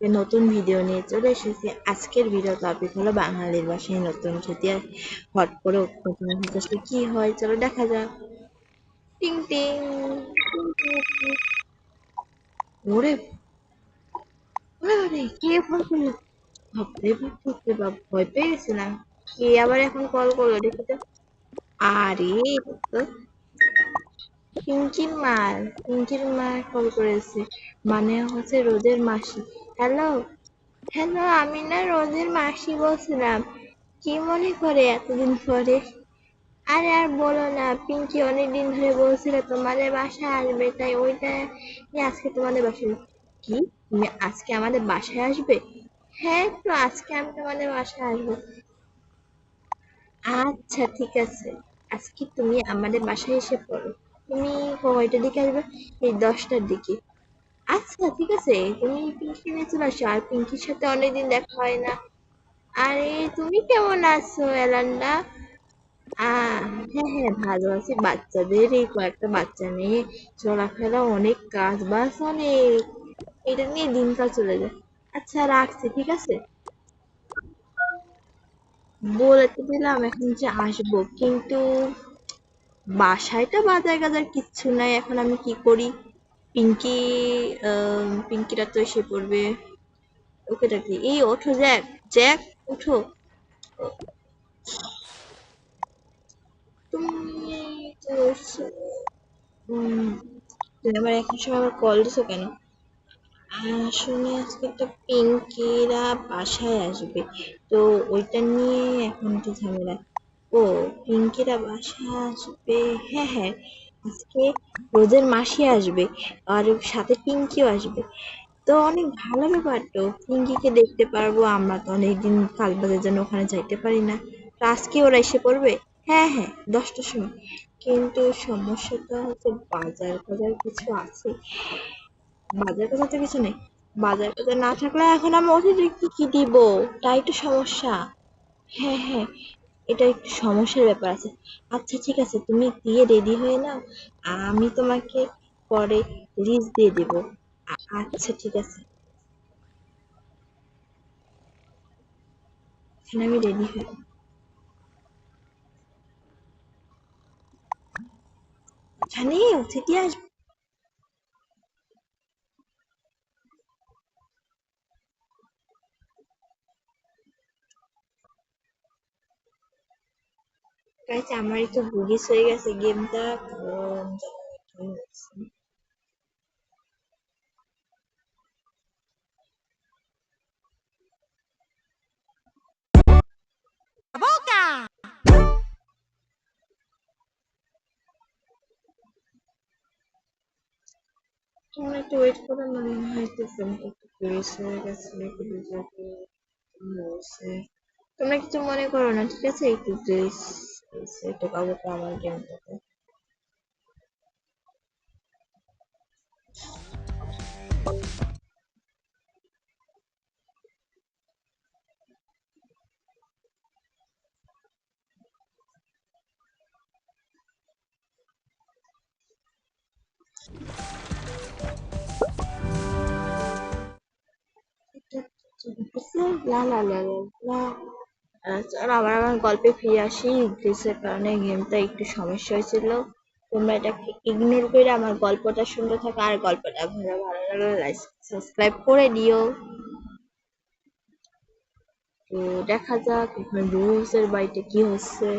নতুন ভিডিও নিয়ে চলে এসেছি। আজকের ভিডিও টপিক হলো বাঙালির বাসায় নতুন খেতে হট করে উৎপাদন হচ্ছে কি হয়, চলো দেখা যাক। টিং টিং টিং টিং টিং। ওরে ওরে ওরে, কে ফোন করলো? বাপরে বাপ, বাপরে বাপ, ভয় পেয়ে গেছিলাম। কে আবার এখন কল করলো দেখি তো। আরে এটা তো পিঙ্কির মা কল করেছে, মানে হচ্ছে রোদের মাসি। হ্যালো হ্যালো, আমি না রোদের মাসি বলছিলাম। কি মনে করে এতদিন পরে? আরে আর বলো না, পিঙ্কি অনেকদিন ধরে বলছিল তোমাদের বাসায় আসবে, তাই ওইটা নিয়ে আজকে তোমাদের বাসায়। কি, তুমি আজকে আমাদের বাসায় আসবে? হ্যাঁ, তো আজকে আমি তোমাদের বাসায় আসবো। আচ্ছা ঠিক আছে, আজকে তুমি আমাদের বাসায় এসে পড়ো। তুমি কয়টার দিকে আসবে? এই 10টার দিকে। আচ্ছা ঠিক আছে, তুমি পিঙ্কি নিয়ে চলে আসো, আর পিঙ্কির সাথে অনেকদিন দেখা হয় না। আরে তুমি কেমন আছো এলান্ডা? হ্যাঁ হ্যাঁ, ভালো আছি। বাচ্চাদের এই কয়েকটা বাচ্চা নিয়ে চলাফেরা, অনেক কাজ বাজ, অনেক এটা নিয়ে দিনকাল চলে যায়। আচ্ছা রাখছি, ঠিক আছে। বলে তো দিলাম এখন যে আসবো, কিন্তু বাসায় তো বাজার গাজার কিচ্ছু নাই, এখন আমি কি করি? পিঙ্কি পিঙ্কিরা তো এসে পড়বে। ওকে ডাকি, এই ওঠো জ্যাক, জ্যাক উঠো। তুমি তো উম, তুমি আবার এখন সময় আবার কল দিছো কেন? আসলে আজকে একটা পিঙ্কিরা বাসায় আসবে, তো ওইটা নিয়ে এখন একটু ঝামেলা। ও, পিঙ্কিরা বাসায় আসবে। হ্যাঁ হ্যাঁ, আজকে রোদের মাসি আসবে, আর সাথে পিঙ্কিও আসবে। তো অনেক ভালো ব্যাপার, তো পিঙ্কিকে দেখতে পারবো। আমরা তো অনেকদিন কাল বাজার জন্য ওখানে যাইতে পারি না, তো আজকে ওরা এসে পড়বে। হ্যাঁ হ্যাঁ, 10টার সময়। কিন্তু সমস্যাটা হচ্ছে বাজার বাজার কিছু আছে। বাজার টাজার তো কিছু নেই। বাজার টাজার না থাকলে এখন আমি অতিরিক্ত কি দিব? তাই তো সমস্যা। হ্যাঁ হ্যাঁ, এটা একটু সমস্যার ব্যাপার আছে। আচ্ছা ঠিক আছে, তুমি দিয়ে রেডি হয়ে নাও, আমি তোমাকে পরে লিস্ট দিয়ে দেবো। আচ্ছা ঠিক আছে, এখানে আমি রেডি হই। জানি অতিথি আসবে। গাইস, আমার একটু বুগিস হয়ে গেছে গেমটা, কারণ জানি না কি হচ্ছে। তোমরা একটু ওয়েট করো, মনে হয় একটু ফোনটা একটু গ্লিচ হয়ে গেছে, একটু বুঝাতে হয়েছে। তোমরা কিছু মনে করো না, ঠিক আছে? একটু গ্লিচ একটু পাবো তো আমার গেমটাতে। লা লা লা লা লা। চলো আবার আমার গল্পে ফিরে আসি। গ্লিচের কারণে গেমটা একটু সমস্যা হয়েছিল। তোমরা এটাকে ইগনোর করে আমার গল্পটা শুনতে থাকো, আর গল্পটা ভালো ভালো লাগলে লাইক সাবস্ক্রাইব করে দিও। তো দেখা যাক এখন রুলসের বাড়িতে কি হচ্ছে।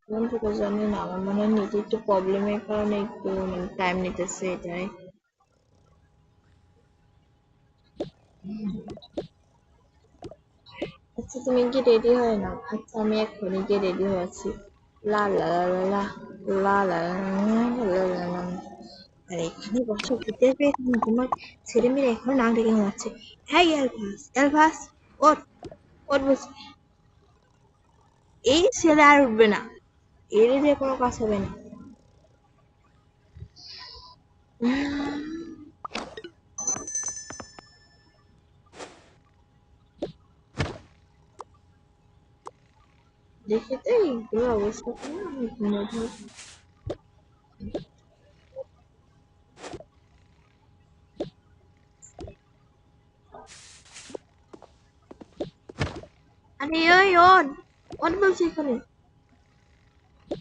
কোন থেকে জানি না, আমার মনে হয় নেটে একটু প্রবলেমের কারণে একটু মানে টাইম নিতেছে এটাই। আচ্ছা তুমি কি রেডি হয় না? আচ্ছা আমি এক্ষুনি গিয়ে রেডি হয়ে আছি। লা লা লা লা লা লা লা লা লা লা লা। আর এখানে বসে ভূতের পেট নিয়ে তোমার ছেলে মেয়ে এখনো নাক ডেকে ঘুমাচ্ছে। হ্যাঁ এলভাস, এলভাস, ওঠ, ওঠ বলছি। এই ছেলে আর উঠবে না, এর দিয়ে কোনো কাজ হবে না। দেখে তো এইগুলো অবস্থা, করে আমি ঘুমোবো। এই ওই ওন ওন বলছি এখানে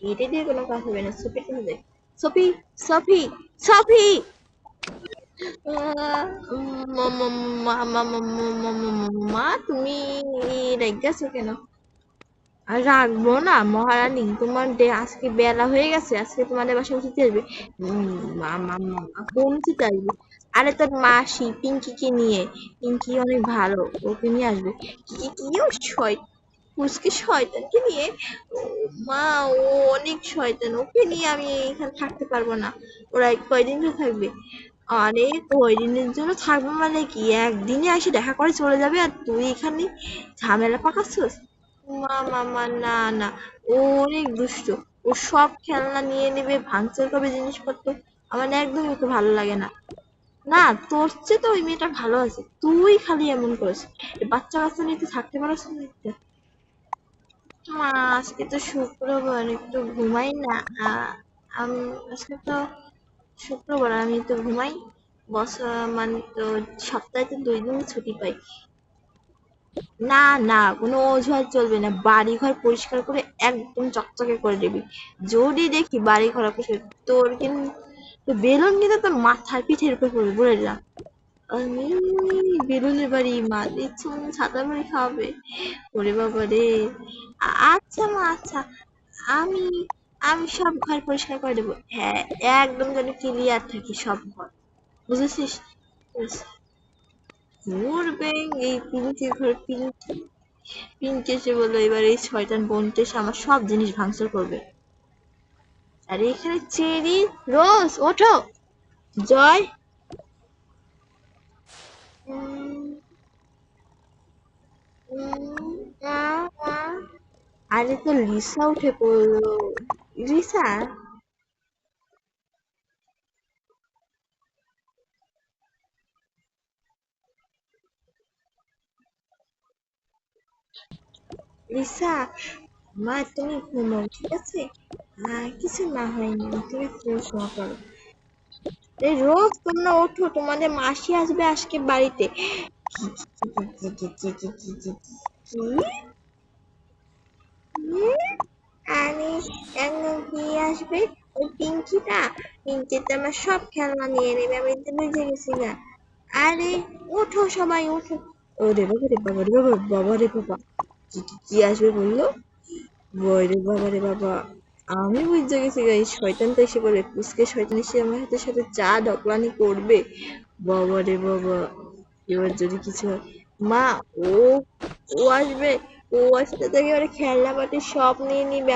এটা দিয়ে কোনো কাজ হবে না সফির কাছে যাই সফি সফি সফি মা তুমি রেগেছো কেন আর রাখবো না মহারানী তোমার আজকে বেলা হয়ে গেছে আজকে তোমাদের বাসায় উঠতে আসবে কোন উঠতে আসবে আরে তোর মাসি পিঙ্কিকে নিয়ে পিঙ্কি অনেক ভালো ওকে নিয়ে আসবে কিও পুচকে শয়তানকে নিয়ে ও মা ও অনেক শয়তান ওকে নিয়ে আমি এখানে থাকতে পারবো না ওরা কয়দিন ধরে থাকবে আরে কয়দিনের জন্য থাকবে মানে কি একদিনে এসে দেখা করে চলে যাবে আর তুই এখানে ঝামেলা পাকাচ্ছিস মা না না ও অনেক দুষ্ট ও সব খেলনা নিয়ে নেবে ভাঙচুর করবে জিনিসপত্র আমার না একদমই ওকে ভালো লাগে না না তোর চেয়ে তো ওই মেয়েটা ভালো আছে তুই খালি এমন করিস বাচ্চা কাচ্চা নিয়ে তুই থাকতে পারছ না মা আজকে তো শুক্রবার একটু ঘুমাই না আজকে তো শুক্রবার আমি তো ঘুমাই মানে তো সপ্তাহে তো 2 দিন ছুটি পাই না না কোনো অজুহাত চলবে না বাড়ি ঘর পরিষ্কার করে একদম চকচকে করে দিবি যদি দেখি বাড়ি ঘর অপরিষ্কার তোর কিন্তু বেলুন কিন্তু তোর মাথার পিঠের উপর পড়বে বলে দিলাম আমি বেলুনের বাড়ি মা দিচ্ছ ছাতা মুড়ি খাওয়াবে ওরে বাবা রে আচ্ছা মা আচ্ছা আমি আমি সব ঘর পরিষ্কার করে দেবো হ্যাঁ একদম যেন ক্লিয়ার থাকে সব ঘর বুঝেছিস মরবে এই পিঙ্কি ঘর পিঙ্কি পিঙ্কি এসে বললো এবার এই শয়তান বোনটা এসে আমার সব জিনিস ভাঙচুর করবে আর এখানে চেরি রোজ ওঠো জয় উম, আরে তো লিসা উঠে পড়লো লিসা লিসা মা তুমি ঘুমাও ঠিক আছে কিছু না হয়নি তুমি পড়াশোনা করো এই রোজ তোমরা ওঠো তোমাদের মাসি আসবে আজকে বাড়িতে আরে একদম কি আসবে ওই পিঙ্কিটা পিঙ্কিতে আমার সব খেলনা নিয়ে নেবে আমি তো বুঝে গেছি না আরে ওঠো সবাই ওঠো ওরে বাবা রে বাবা রে বাবা বাবা রে বাবা কি আসবে বললো ওরে বাবা রে বাবা আমি বুঝতে গেছি এই শয়তানটা এসে বলে পুচকে শয়তান এসে আমার সাথে চা ঢকলানি করবে বাবা রে বাবা এবার যদি কিছু হয় মা ও ও আসবে ও আসতে থেকে এবারে খেলনা পাতি সব নিয়ে নিবে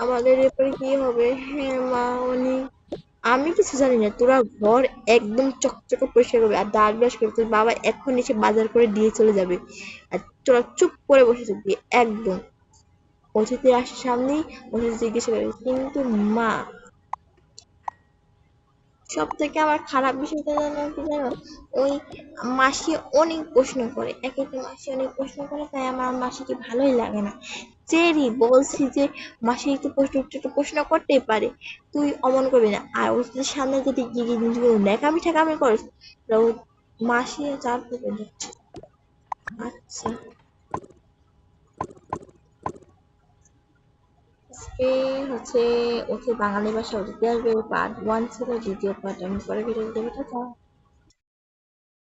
আমাদের এরপরে কি হবে হ্যাঁ মা অনেক আমি কিছু জানি না তোরা ঘর একদম চকচকে পরিষ্কার করবে আর দাঁত ব্রাশ করবে তোর বাবা এখন এসে বাজার করে দিয়ে চলে যাবে আর তোরা চুপ করে বসে থাকবি একদম অতিথি আসার সামনেই অতিথি জিজ্ঞেস করে কিন্তু মা সব থেকে আমার খারাপ বিষয়টা জানো কি জানো ওই মাসি অনেক প্রশ্ন করে এক একটা মাসি অনেক প্রশ্ন করে তাই আমার মাসিকে ভালোই লাগে না চেরি বলছি যে মাসি একটু প্রশ্ন করতেই পারে তুই অমন করবি না আর ওদের সামনে যদি গিয়ে জিনিসগুলো ন্যাকামি ঠেকামি করিস তো মাসি চার করে দিচ্ছে আচ্ছা আজকে হচ্ছে বাঙালি ভাষা অতিথি আসবে পার্ট 1 ছিল দ্বিতীয় পার্ট আমি পরে ভিডিও দেবো